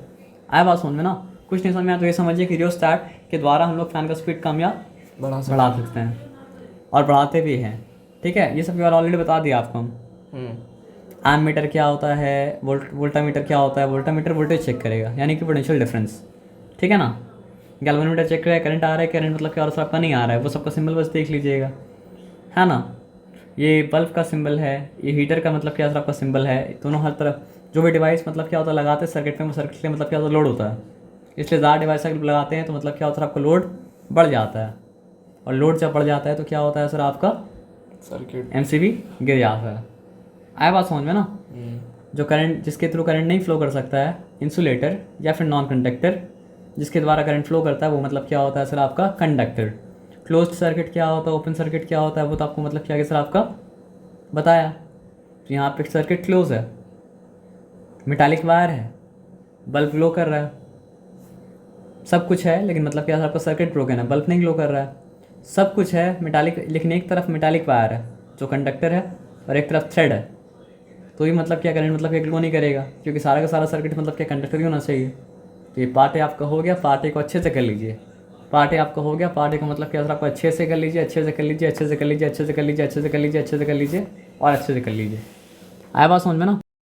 [SPEAKER 1] आया बात समझ में ना। कुछ नहीं समझ में आया तो ये समझिए कि रियोस्टैट के द्वारा हम लोग फैन का स्पीड कम या बढ़ा सकते हैं, और बढ़ाते भी हैं, ठीक है। ये सब के बारे ऑलरेडी बता दिया आपको हम। एम मीटर क्या होता है, वोल्टामीटर क्या होता है। वोल्टामीटर वोल्टेज चेक करेगा यानी कि पोटेंशियल डिफरेंस, ठीक है ना। गैल्वेनोमीटर चेक करेगा करंट आ रहा है, करंट मतलब क्या और आपका नहीं आ रहा है, वो सबका सिंबल बस देख लीजिएगा, है ना। ये बल्ब का सिंबल है, ये हीटर का मतलब क्या आपका सिंबल है। दोनों हर तरफ जो भी डिवाइस मतलब क्या होता है लगाते हैं सर्किट में, वो सर्किट में मतलब क्या होता है, लोड होता है। इसलिए ज़्यादा डिवाइस अगर लगाते हैं तो मतलब क्या होता है, आपका लोड बढ़ जाता है, और लोड जब बढ़ जाता है तो क्या होता है सर आपका सर्किट एमसीबी गिर जाता है। आया बात समझ में ना। जो करंट जिसके थ्रू करंट नहीं फ्लो कर सकता है, इंसुलेटर या फिर नॉन कंडक्टर, जिसके द्वारा करंट फ्लो करता है वो मतलब क्या होता है सर आपका कंडक्टर। क्लोज्ड सर्किट क्या होता है, ओपन सर्किट क्या होता है, वो तो आपको मतलब क्या सर आपका बताया। तो यहाँ पे सर्किट क्लोज है, मेटालिक वायर है, बल्ब ग्लो कर रहा है, सब कुछ है, लेकिन मतलब क्या आपका सर्किट ब्रोकन है, बल्ब नहीं ग्लो कर रहा है। सब कुछ है मेटालिक, लेकिन एक तरफ मेटालिक वायर है जो कंडक्टर है, और एक तरफ थ्रेड है। तो ये मतलब क्या करंट मतलब ग्लो नहीं करेगा, क्योंकि सारा का सारा सर्किट मतलब क्या कंडक्टर ही होना चाहिए। तो ये पार्ट ए आपका हो गया, पार्ट ए को अच्छे से कर लीजिए। पार्ट ए आपका हो गया, पार्ट ए को मतलब क्या आपको अच्छे से कर लीजिए, अच्छे से कर लीजिए, अच्छे से कर लीजिए, अच्छे से कर लीजिए, अच्छे से कर लीजिए, अच्छे से कर लीजिए, और अच्छे से कर लीजिए। आया बात समझ में ना।